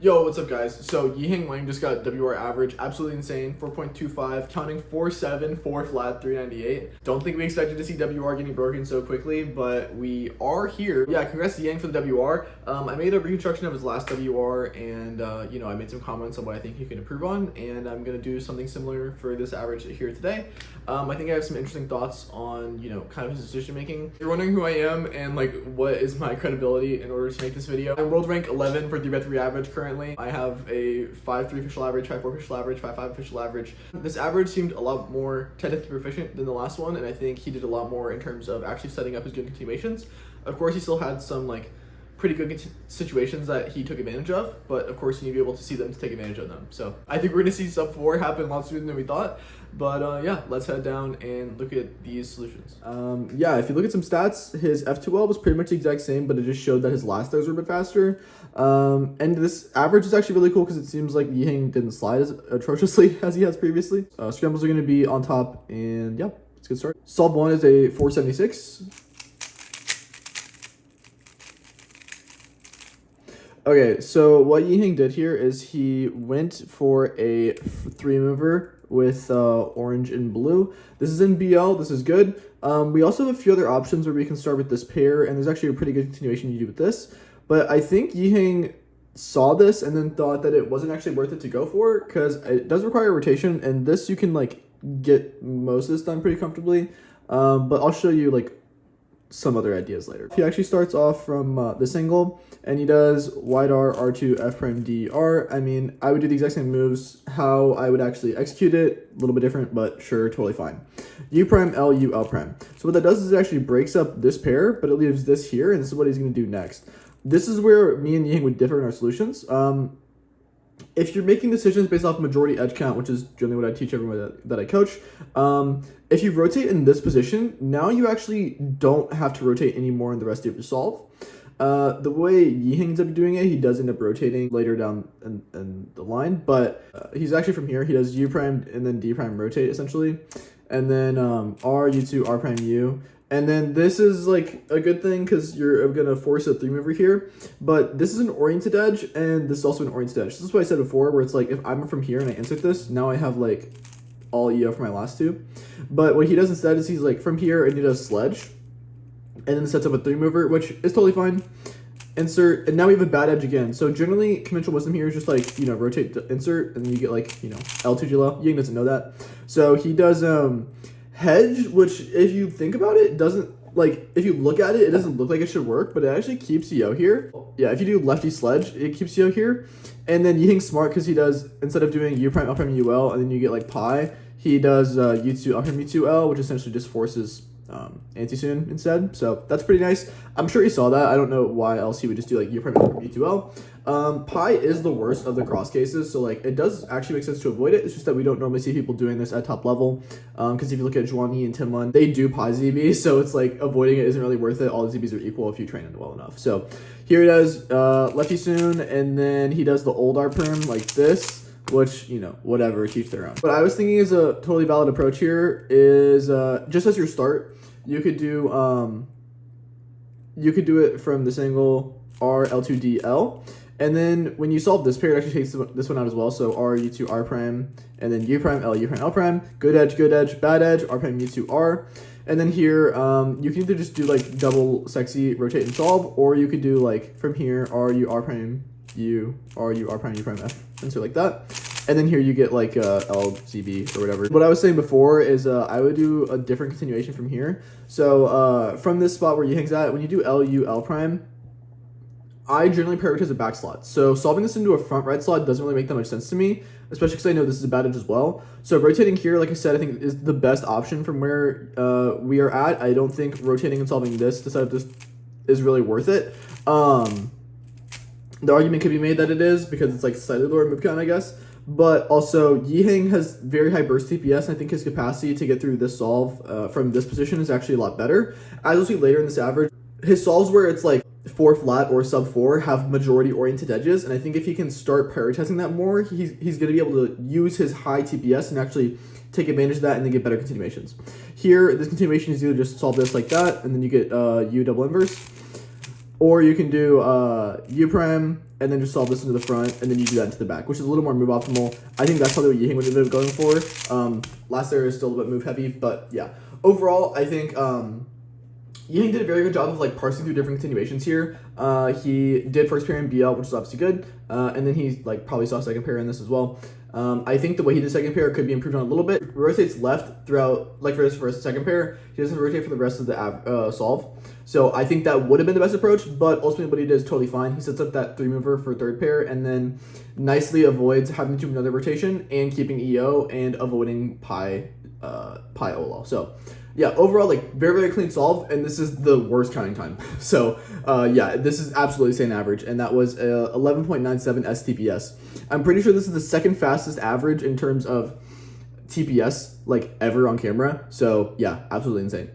Yo, what's up guys? So Yiheng Wang just got WR average, absolutely insane, 4.25, counting 4.7, 4 flat, 398. Don't think we expected to see WR getting broken so quickly, but we are here. Yeah, congrats to Yang for the WR. I made a reconstruction of his last WR, and I made some comments on what I think he can improve on, and I'm gonna do something similar for this average here today. I think I have some interesting thoughts on, kind of his decision making. If you're wondering who I am and like what is my credibility in order to make this video, I'm world rank 11 for 3x3 average currently. I have a 5.3 official average, 5.4 official average, 5.5 official average. This average seemed a lot more technically proficient than the last one, and I think he did a lot more in terms of actually setting up his good continuations. Of course, he still had some like pretty good situations that he took advantage of, but of course you need to be able to see them to take advantage of them. So I think we're gonna see sub 4 happen a lot sooner than we thought, but yeah, let's head down and look at these solutions. Yeah, if you look at some stats, his F2L was pretty much the exact same, but it just showed that his last throws were a bit faster. And this average is actually really cool because it seems like Yiheng didn't slide as atrociously as he has previously. Scrambles are going to be on top, and yeah, let's get started. Solve 1 is a 476. Okay, so what Yiheng did here is he went for a 3-mover with orange and blue. This is in BL, this is good. We also have a few other options where we can start with this pair, and there's actually a pretty good continuation you do with this. But I think Yiheng saw this and then thought that it wasn't actually worth it to go for, because it does require rotation, and this you can like get most of this done pretty comfortably. But I'll show you like some other ideas later. He actually starts off from this angle, and he does wide R, R2, F prime, D, R. I mean, I would do the exact same moves. How I would actually execute it, a little bit different, but sure, totally fine. U prime, L, U, L prime. So what that does is it actually breaks up this pair, but it leaves this here, and this is what he's going to do next. This is where me and Yiheng would differ in our solutions. If you're making decisions based off majority edge count, which is generally what I teach everyone that I coach, if you rotate in this position, now you actually don't have to rotate anymore in the rest of your solve. The way Yiheng ends up doing it, he does end up rotating later down in the line, but he's actually from here. He does U prime and then D prime rotate essentially, and then R, U2, R prime, U. And then this is like a good thing because you're going to force a 3-mover here, but this is an oriented edge and this is also an oriented edge. This is what I said before, where it's like if I'm from here and I insert this, now I have like all EO for my last two. But what he does instead is he's like from here and he does sledge and then sets up a 3-mover, which is totally fine. Insert, and now we have a bad edge again. So generally conventional wisdom here is just like, rotate the insert and then you get like, L2G low. Ying doesn't know that. So he does hedge, which if you think about it, doesn't like, if you look at it, it doesn't look like it should work, but it actually keeps EO here. Yeah, if you do lefty sledge, it keeps EO here. And then Yiheng's smart because he does, instead of doing U prime, L prime, UL, and then you get like pi, he does U2, L prime, U2L, which essentially just forces anti-soon instead. So that's pretty nice. I'm sure he saw that. I don't know why else he would just do like U prime, L prime, U2L. Pi is the worst of the cross cases, so like it does actually make sense to avoid it. It's just that we don't normally see people doing this at top level, because if you look at Zhuangyi and Timlin, they do pi ZB, so it's like avoiding it isn't really worth it. All the ZBs are equal if you train it well enough. So here he does lefty soon, and then he does the old R perm like this, which, whatever, teach their own. What I was thinking is a totally valid approach here is just as your start, you could do it from this angle R, L2, D, L. And then when you solve this pair, it actually takes this one out as well. So R, U2, R prime, and then U prime, L, U prime, L prime. Good edge, bad edge, R prime, U2, R. And then here, you can either just do like double sexy rotate and solve, or you could do like from here, R, U, R prime, U, R, U, R prime, U prime, F, insert like that. And then here you get like LZB or whatever. What I was saying before is I would do a different continuation from here. So from this spot where Yiheng's at, when you do L, U, L prime, I generally prioritize a back slot. So solving this into a front right slot doesn't really make that much sense to me, especially because I know this is a bad edge as well. So rotating here, like I said, I think is the best option from where we are at. I don't think rotating and solving this to set up this is really worth it. The argument could be made that it is because it's like slightly lower move count, I guess. But also Yiheng has very high burst TPS, and I think his capacity to get through this solve from this position is actually a lot better. As you'll see later in this average, his solves where it's like 4 flat or sub 4 have majority oriented edges, and I think if he can start prioritizing that more, he's going to be able to use his high TPS and actually take advantage of that and then get better continuations. Here, this continuation is either just solve this like that, and then you get U double inverse, Or you can do U prime and then just solve this into the front, and then you do that into the back, which is a little more move optimal. I think that's probably what Yiheng would have been going for. Last area is still a bit move heavy, but yeah. Overall, I think Yiheng did a very good job of like parsing through different continuations here. He did first pair in BL, which is obviously good, and then he like probably saw second pair in this as well. I think the way he did second pair could be improved on a little bit. Rotates left throughout, like for his first and second pair. He doesn't rotate for the rest of the solve. So I think that would have been the best approach, but ultimately what he did is totally fine. He sets up that 3-mover for third pair and then nicely avoids having to do another rotation and keeping EO and avoiding pi OLO. So yeah, overall, like very, very clean solve, and this is the worst counting time. So yeah, this is absolutely insane average, and that was 11.97 STPS. I'm pretty sure this is the second fastest average in terms of TPS like ever on camera. So yeah, absolutely insane.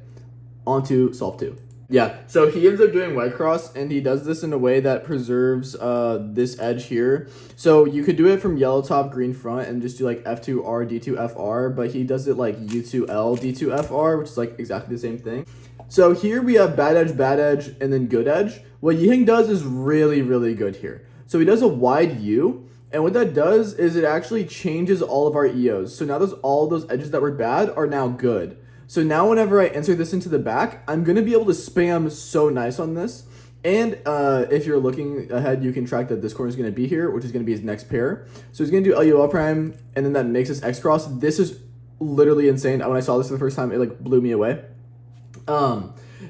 On to solve 2. Yeah, so he ends up doing white cross, and he does this in a way that preserves this edge here. So you could do it from yellow top, green front, and just do like F2R, D2FR, but he does it like U2L, D2FR, which is like exactly the same thing. So here we have bad edge, and then good edge. What Yiheng does is really, really good here. So he does a wide U, and what that does is it actually changes all of our EOs. So now all those edges that were bad are now good. So now whenever I insert this into the back, I'm going to be able to spam so nice on this. And if you're looking ahead, you can track that this corner is going to be here, which is going to be his next pair. So he's going to do LU L prime, and then that makes us X cross. This is literally insane. When I saw this for the first time, it like blew me away.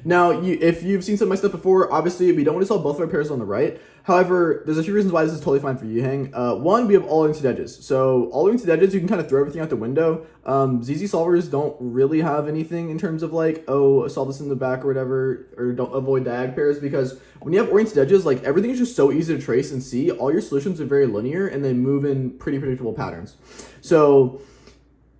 Now, if you've seen some of my stuff before, obviously we don't want to solve both of our pairs on the right. However, there's a few reasons why this is totally fine for Yiheng. One, we have all-oriented edges. So all-oriented edges, you can kind of throw everything out the window. ZZ solvers don't really have anything in terms of like, oh, solve this in the back or whatever, or don't avoid diag pairs, because when you have oriented edges, like everything is just so easy to trace and see. All your solutions are very linear and they move in pretty predictable patterns. So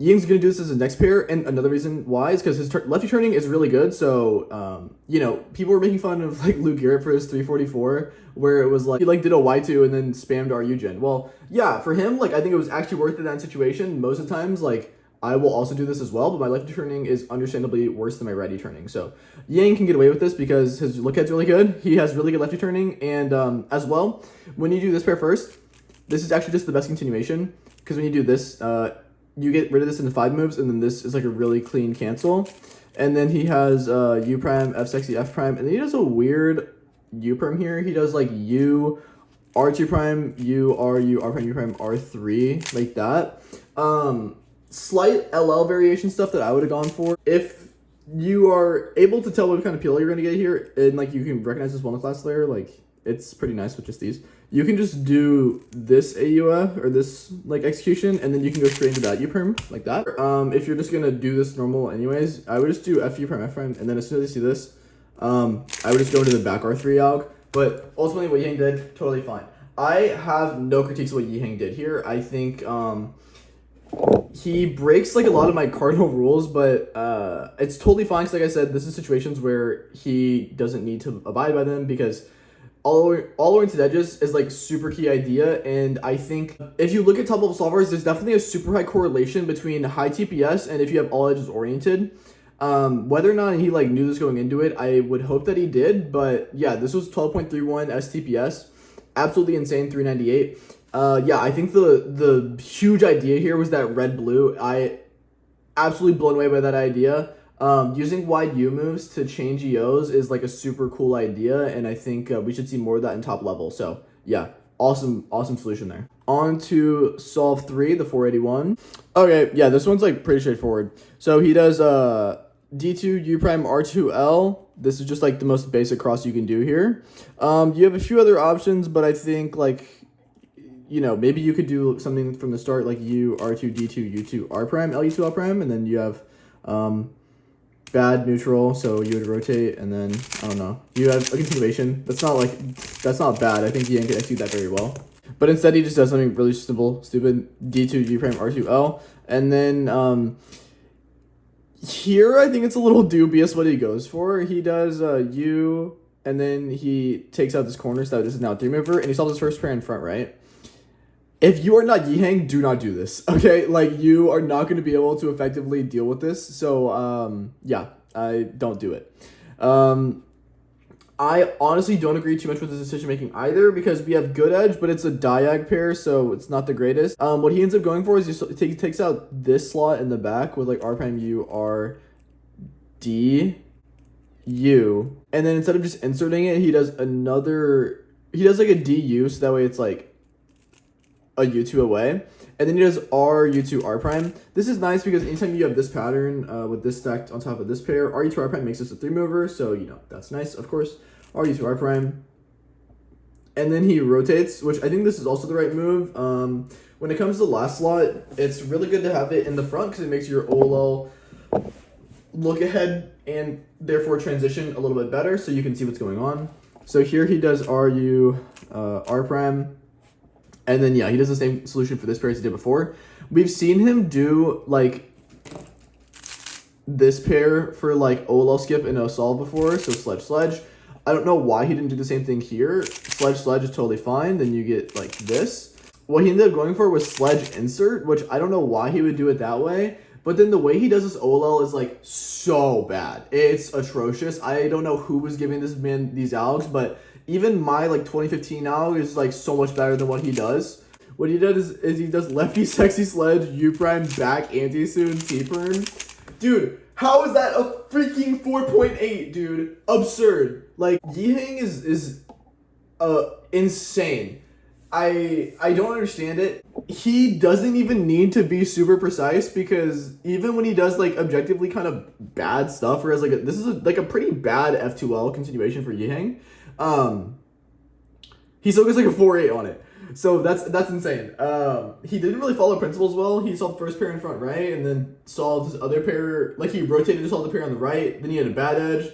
Yiheng's going to do this as his next pair, and another reason why is because his lefty turning is really good. So, you know, people were making fun of like Lou Garrett for his 344, where it was like he like did a Y2 and then spammed RU gen. Well, yeah, for him, like I think it was actually worth it in that situation. Most of the times, like I will also do this as well, but my lefty turning is understandably worse than my righty turning. So Yiheng can get away with this because his look head's really good. He has really good lefty turning, and as well, when you do this pair first, this is actually just the best continuation, because when you do this, you get rid of this in the 5 moves, and then this is like a really clean cancel. And then he has U prime, F sexy, F prime, and then he does a weird U prime here. He does like U, R2 prime, U, R prime, U prime, R3, like that. Slight LL variation stuff that I would have gone for. If you are able to tell what kind of PL you're going to get here, and like you can recognize this one class layer, like it's pretty nice with just these. You can just do this AUF or this like execution, and then you can go straight into that U perm like that. If you're just gonna do this normal anyways, I would just do FU prime F prime, and then as soon as you see this, I would just go into the back R3 alg. But ultimately, what Yiheng did, totally fine. I have no critiques of what Yiheng did here. I think he breaks like a lot of my cardinal rules, but it's totally fine. Because like I said, this is situations where he doesn't need to abide by them, because all-oriented edges is like super key idea, and I think if you look at top level solvers, there's definitely a super high correlation between high TPS and if you have all edges oriented. Whether or not he like knew this going into it, I would hope that he did, but yeah, this was 12.31 STPS, absolutely insane, 398. Yeah, I think the huge idea here was that red blue. I absolutely blown away by that idea. Using wide U moves to change EOs is like a super cool idea, and I think we should see more of that in top level. So yeah, awesome solution there. On to solve 3, the 481. Okay, yeah, this one's like pretty straightforward. So he does D2 U prime R2L. This is just like the most basic cross you can do here. You have a few other options, but I think like, you know, maybe you could do something from the start like U R2 D2 U2 R prime LU2 L prime, and then you have bad neutral, so you would rotate, and then I don't know, you have a continuation. That's not bad. I think Yiheng can execute that very well, but instead he just does something really simple, stupid, D2 U prime R2L, and then here I think it's a little dubious what he goes for. He does U, and then he takes out this corner, so this is now a 3-mover, and he solves his first pair in front, right? If you are not Yiheng, do not do this, okay? Like, you are not going to be able to effectively deal with this. So, yeah, I don't do it. I honestly don't agree too much with his decision making either, because we have good edge, but it's a diag pair, so it's not the greatest. What he ends up going for is he takes out this slot in the back with like R prime U R D U, and then instead of just inserting it, he does like a DU, so that way it's like a U2 away. And then he does R, U2, R prime. This is nice because anytime you have this pattern with this stacked on top of this pair, R, U2, R prime makes this a 3-mover. So, you know, that's nice, of course. R, U2, R prime. And then he rotates, which I think this is also the right move. When it comes to the last slot, it's really good to have it in the front because it makes your OLL look ahead and therefore transition a little bit better so you can see what's going on. So here he does R, U, R prime. And then, yeah, he does the same solution for this pair as he did before. We've seen him do, like, this pair for, like, OLL skip and O solve before, so sledge, sledge. I don't know why he didn't do the same thing here. Sledge, sledge is totally fine. Then you get, like, this. What he ended up going for was sledge insert, which I don't know why he would do it that way. But then the way he does this OLL is, like, so bad. It's atrocious. I don't know who was giving this man these algs, but even my, like, 2015 alg is, like, so much better than what he does. What he does is he does lefty sexy sledge, U prime, back, anti-soon, T-perm. Dude, how is that a freaking 4.8, dude? Absurd. Like, YIHENG is insane. I don't understand it. He doesn't even need to be super precise, because even when he does like objectively kind of bad stuff, or as like this is a pretty bad F2L continuation for YIHENG, he still gets like a 4.8 on it. So that's insane. He didn't really follow principles well. He solved first pair in front right, and then solved his other pair, like he rotated to solve the pair on the right, then he had a bad edge,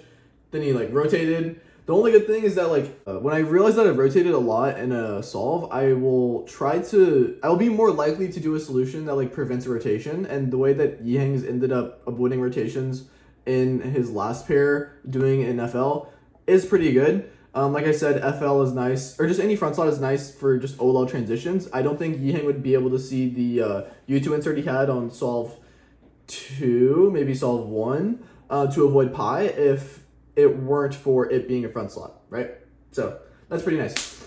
then he like rotated. The only good thing is that, like, when I realize that I've rotated a lot in a solve, I will be more likely to do a solution that, like, prevents a rotation. And the way that YIHENG'S ended up avoiding rotations in his last pair, doing it in FL, is pretty good. Like I said, FL is nice, or just any front slot is nice for just OLL transitions. I don't think YIHENG would be able to see the U2 insert he had on solve 2, maybe solve 1, to avoid pi if it weren't for it being a front slot, right? So that's pretty nice.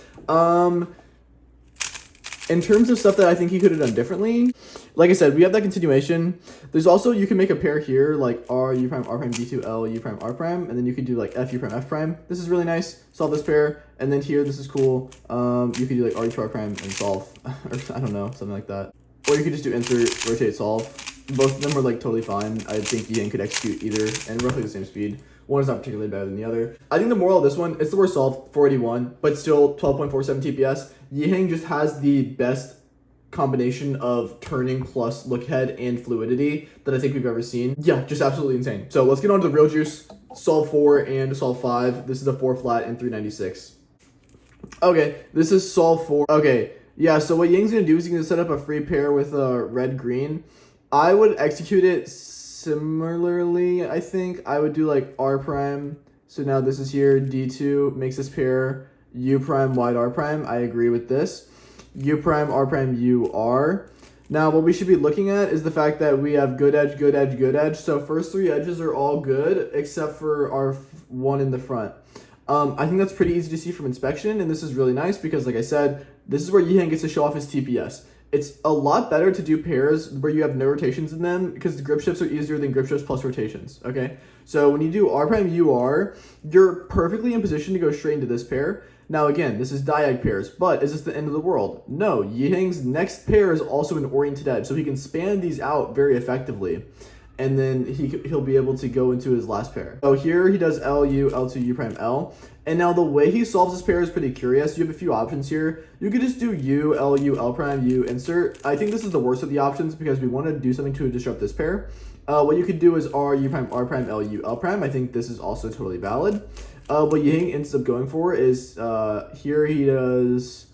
In terms of stuff that I think he could have done differently, like I said, we have that continuation. There's also, you can make a pair here, like R, U prime, R prime, D2, L, U prime, R prime, and then you could do like F, U prime, F prime. This is really nice. Solve this pair, and then here, this is cool. You could do like R, U, R prime, and solve, or I don't know, something like that. Or you could just do insert, rotate, solve. Both of them are like totally fine. I think YIHENG could execute either, and roughly the same speed. One is not particularly better than the other. I think the moral of this one, it's the worst solve, 481, but still 12.47 TPS. YIHENG just has the best combination of turning plus look ahead and fluidity that I think we've ever seen. Yeah, just absolutely insane. So let's get on to the real juice. Solve 4 and solve 5. This is a 4 flat and 396. Okay, this is solve 4. Okay, yeah, so what YIHENG's gonna do is he's gonna set up a free pair with red-green. I would execute it similarly. I think I would do like R prime. So now this is here, D2 makes this pair U prime, wide R prime. I agree with this. U prime, R prime, U, R. Now what we should be looking at is the fact that we have good edge, good edge, good edge. So first 3 edges are all good except for our one in the front. I think that's pretty easy to see from inspection, and this is really nice because, like I said, this is where YIHENG gets to show off his TPS. It's a lot better to do pairs where you have no rotations in them because the grip shifts are easier than grip shifts plus rotations, okay? So when you do R prime UR, you're perfectly in position to go straight into this pair. Now again, this is diag pairs, but is this the end of the world? No, YIHENG's next pair is also an oriented edge, so he can span these out very effectively. And then he'll be able to go into his last pair. So here he does LU, L2, U prime, L. And now the way he solves this pair is pretty curious. You have a few options here. You could just do U, LU, L prime, U, insert. I think this is the worst of the options because we want to do something to disrupt this pair. What you could do is R, U prime, R prime, LU, L prime. I think this is also totally valid. What YIHENG ends up going for is here he does,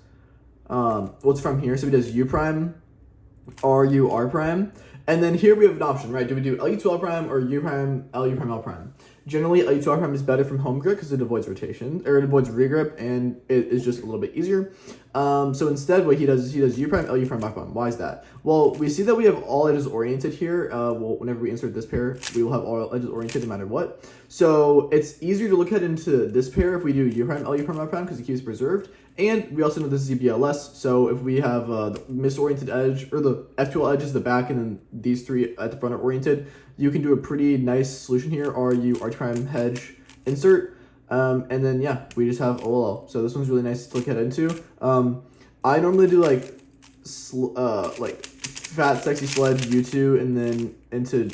what's from here? So he does U prime, R, U, R prime. And then here we have an option, right? Do we do LU2L prime or U prime, LU prime L prime? Generally, LU2L prime is better from home grip because it avoids rotation, or it avoids regrip, and it is just a little bit easier. So instead, what he does is he does U prime, LU prime, back prime. Why is that? Well, we see that we have all edges oriented here. Well, whenever we insert this pair, we will have all edges oriented no matter what. So it's easier to look ahead into this pair if we do U prime, LU prime, back prime because it keeps preserved. And we also know this is BLS, so if we have the misoriented edge, or the F2L edge is the back, and then these three at the front are oriented, you can do a pretty nice solution here, RU, R prime, hedge, insert, and then yeah, we just have OLL. So this one's really nice to look ahead into. I normally do like fat, sexy sledge, U2, and then into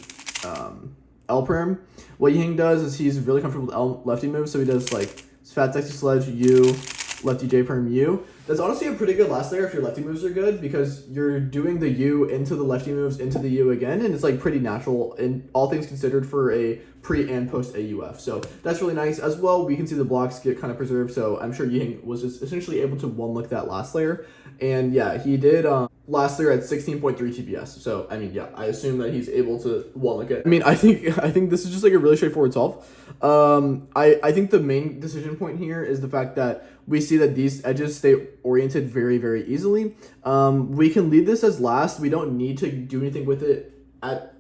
L perm. What Yiheng does is he's really comfortable with L lefty moves, so he does like fat, sexy sledge, U, lefty J perm U. That's honestly a pretty good last layer if your lefty moves are good, because you're doing the U into the lefty moves into the U again, and it's like pretty natural in all things considered for a pre and post AUF. So that's really nice. As well, we can see the blocks get kind of preserved, so I'm sure Yiheng was just essentially able to one look that last layer. And yeah, he did last layer at 16.3 TPS. So I mean, yeah, I assume that he's able to one look at. I mean, I think this is just like a really straightforward solve. I think the main decision point here is the fact that we see that these edges stay oriented very, very easily. We can leave this as last. We don't need to do anything with it at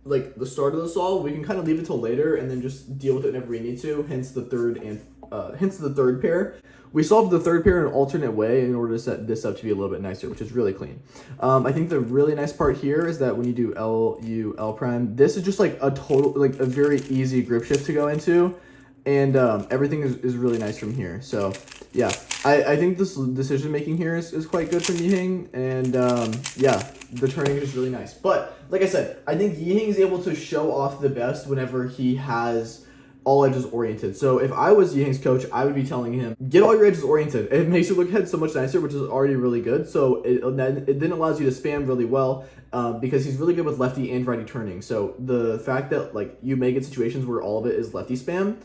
like the start of the solve. We can kind of leave it till later and then just deal with it whenever we need to. Hence the third pair. We solved the third pair in an alternate way in order to set this up to be a little bit nicer, which is really clean. I think the really nice part here is that when you do LU, L prime, this is just like a very easy grip shift to go into. And everything is really nice from here. So yeah, I think this decision making here is quite good from Yiheng. And yeah, the turning is really nice. But like I said, I think Yiheng is able to show off the best whenever he has all edges oriented. So if I was Yiheng's coach, I would be telling him, get all your edges oriented. It makes your look ahead so much nicer, which is already really good. So it then allows you to spam really well because he's really good with lefty and righty turning. So the fact that like you may get situations where all of it is lefty spam,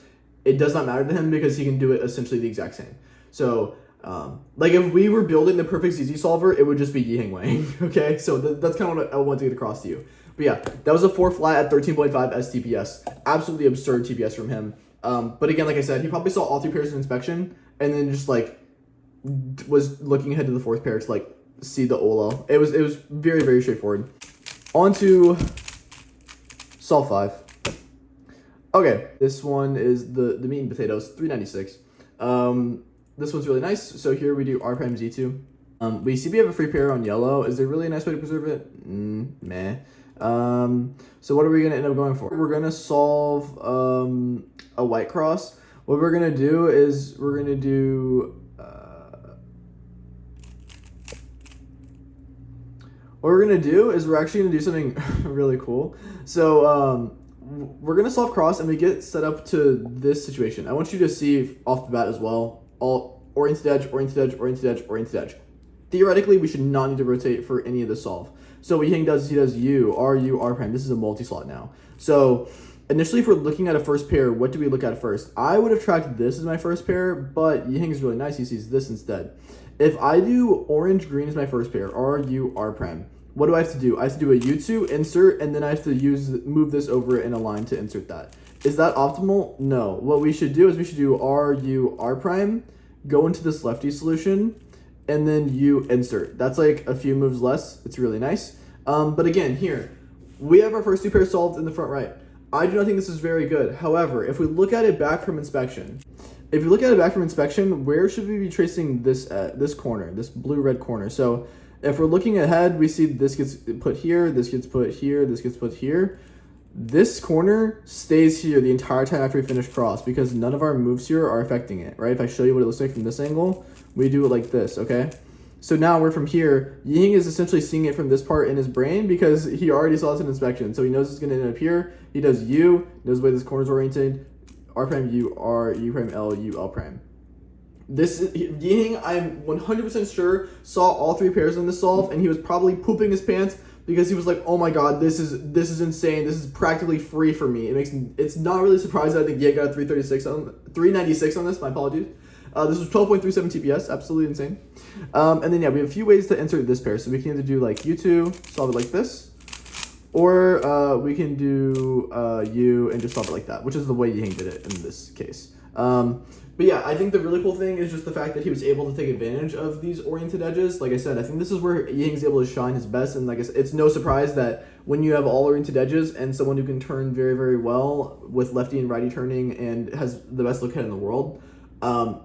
it does not matter to him because he can do it essentially the exact same. So like if we were building the perfect ZZ solver, it would just be Yiheng Wang. Okay, so that's kind of what I want to get across to you. But yeah, that was a 4 flat at 13.5 STPS. Absolutely absurd TPS from him. But again, like I said, he probably saw all three pairs in inspection and then just like was looking ahead to the fourth pair to like see the OLL. It was very, very straightforward. On to solve 5. Okay, this one is the meat and potatoes, 396. This one's really nice. So here we do R prime Z2. We see we have a free pair on yellow. Is there really a nice way to preserve it? Meh. So what are we going to end up going for? We're going to solve a white cross. What we're going to do is we're going to do we're actually going to do something really cool. So we're going to solve cross and we get set up to this situation. I want you to see off the bat as well, all oriented edge, oriented edge, oriented edge, oriented edge. Theoretically, we should not need to rotate for any of the solve. So what Yiheng does is he does U, R prime. This is a multi-slot now. So initially, if we're looking at a first pair, what do we look at first? I would have tracked this as my first pair, but Yiheng is really nice. He sees this instead. If I do orange, green as my first pair, R prime, what do I have to do? I have to do a U2, insert, and then I have to move this over in a line to insert that. Is that optimal? No. What we should do is we should do R prime, go into this lefty solution, and then U insert. That's like a few moves less. It's really nice. But again, here, we have our first two pairs solved in the front right. I do not think this is very good. However, if we look at it back from inspection, where should we be tracing this corner, this blue-red corner? So if we're looking ahead, we see this gets put here, this gets put here, this gets put here. This corner stays here the entire time after we finish cross because none of our moves here are affecting it, right? If I show you what it looks like from this angle, we do it like this, okay? So now we're from here. Yiheng is essentially seeing it from this part in his brain because he already saw this in inspection. So he knows it's going to end up here. He does U, knows the way this corner is oriented. R prime U, R, U prime L, U, L prime. Yiheng, I'm 100% sure, saw all three pairs in this solve, and he was probably pooping his pants because he was like, oh my god, this is insane. This is practically free for me. It's not really surprising. I think Yiheng got a 396 on this. My apologies. This was 12.37 TPS, absolutely insane. And then yeah, we have a few ways to insert this pair. So we can either do like U2, solve it like this, Or we can do U and just solve it like that, which is the way Yiheng did it in this case. But yeah, I think the really cool thing is just the fact that he was able to take advantage of these oriented edges. Like I said, I think this is where Yiheng's able to shine his best. And like I said, it's no surprise that when you have all oriented edges and someone who can turn very, very well with lefty and righty turning and has the best look ahead in the world,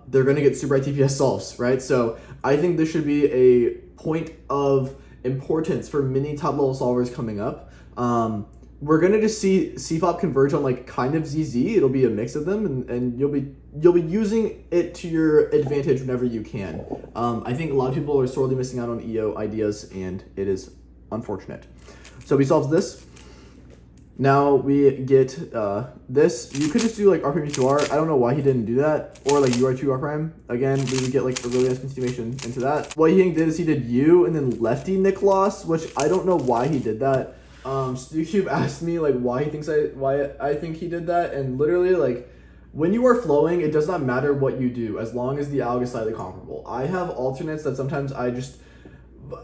they're going to get super high TPS solves, right? So I think this should be a point of importance for many top level solvers coming up. We're gonna just see CFOP converge on like kind of ZZ. It'll be a mix of them, and you'll be using it to your advantage whenever you can. I think a lot of people are sorely missing out on EO ideas, and it is unfortunate. So we solve this. Now we get this. You could just do like R prime to R. I don't know why he didn't do that, or like UR2 R prime. Again, we would get like a really nice continuation into that. What Yiheng did is he did U and then lefty Nick loss, which I don't know why he did that. StuCube asked me like why I think he did that, and literally like when you are flowing, it does not matter what you do as long as the alg is slightly comparable. I have alternates that sometimes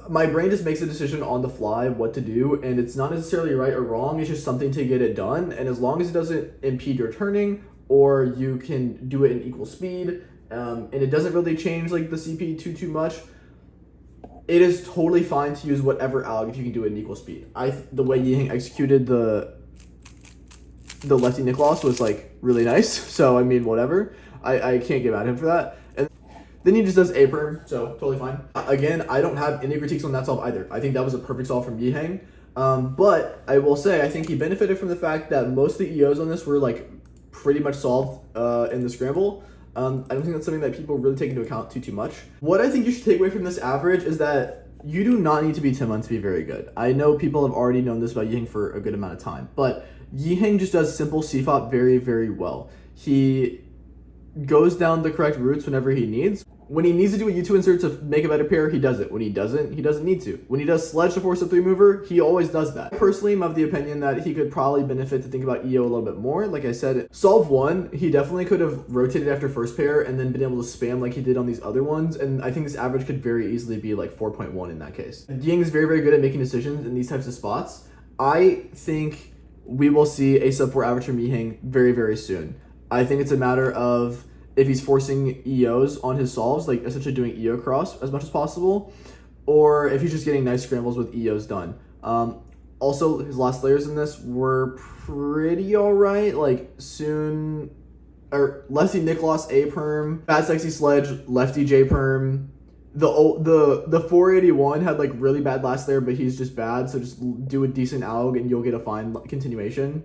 my brain just makes a decision on the fly what to do, and it's not necessarily right or wrong, it's just something to get it done, and as long as it doesn't impede your turning or you can do it in equal speed, and it doesn't really change like the CP too much, it is totally fine to use whatever alg if you can do it in equal speed. The way Yiheng executed the lefty Nick loss was like really nice. So I mean, whatever. I can't get mad at him for that. And then he just does A perm, so totally fine. Again, I don't have any critiques on that solve either. I think that was a perfect solve from Yiheng. But I will say I think he benefited from the fact that most of the EOs on this were like pretty much solved in the scramble. I don't think that's something that people really take into account too much. What I think you should take away from this average is that you do not need to be Timon to be very good. I know people have already known this about Yiheng for a good amount of time, but Yiheng just does simple CFOP very, very well. He goes down the correct routes whenever he needs. When he needs to do a U2 insert to make a better pair, he does it. When he doesn't need to. When he does sledge to force a 3 mover, he always does that. Personally, I'm of the opinion that he could probably benefit to think about EO a little bit more. Like I said, solve 1, he definitely could have rotated after first pair and then been able to spam like he did on these other ones. And I think this average could very easily be like 4.1 in that case. Ying is very, very good at making decisions in these types of spots. I think we will see a sub 4 average from Yiheng very, very soon. I think it's a matter of if he's forcing EOs on his solves, like essentially doing EO cross as much as possible, or if he's just getting nice scrambles with EOs done. Also, his last layers in this were pretty alright, like soon, or lefty Nick loss A perm, bad sexy sledge, lefty J perm. The 481 had like really bad last layer, but he's just bad, so just do a decent alg and you'll get a fine continuation.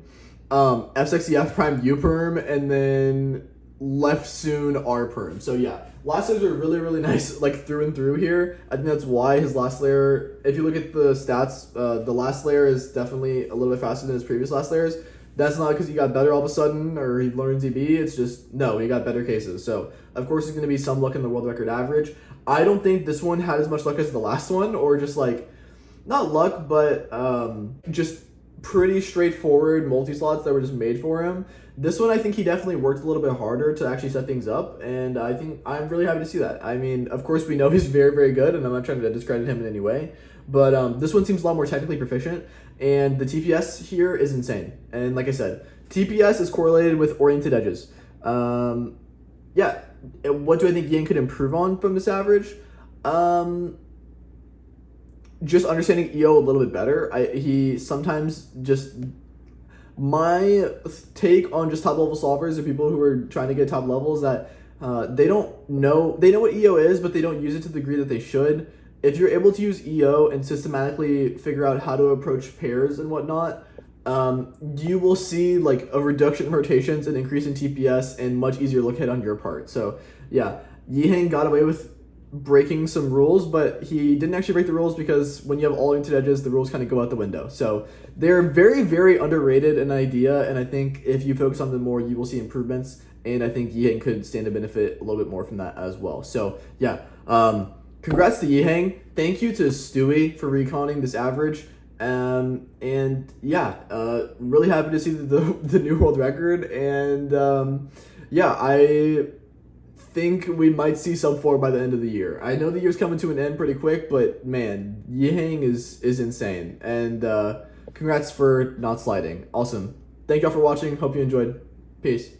F sexy F prime U perm, and then left soon R perm. So yeah, last layers are really, really nice, like through and through here. I think that's why his last layer, if you look at the stats, the last layer is definitely a little bit faster than his previous last layers. That's not because he got better all of a sudden or he learned ZB. It's just, no, he got better cases. So of course there's going to be some luck in the world record average. I don't think this one had as much luck as the last one, or just like, not luck, but just pretty straightforward multi-slots that were just made for him. This one, I think he definitely worked a little bit harder to actually set things up, and I think I'm really happy to see that. I mean, of course, we know he's very, very good, and I'm not trying to discredit him in any way, but this one seems a lot more technically proficient, and the TPS here is insane. And like I said, TPS is correlated with oriented edges. Yeah, what do I think Yiheng could improve on from this average? Just understanding EO a little bit better. He sometimes just, my take on just top level solvers or people who are trying to get top levels, that they know what EO is, but they don't use it to the degree that they should. If you're able to use EO and systematically figure out how to approach pairs and whatnot, you will see like a reduction in rotations, an increase in TPS, and much easier look ahead on your part. So yeah, Yiheng got away with breaking some rules, but he didn't actually break the rules because when you have all oriented edges, the rules kind of go out the window. So they're very, very underrated an idea, and I think if you focus on them more, you will see improvements, and I think Yiheng could stand to benefit a little bit more from that as well. So yeah, congrats to Yiheng. Thank you to Stewie for reconning this average. And yeah, really happy to see the new world record, and yeah, I think we might see sub 4 by the end of the year. I know the year's coming to an end pretty quick, but man, Yiheng is insane, and congrats for not sliding. Awesome. Thank y'all for watching. Hope you enjoyed. Peace.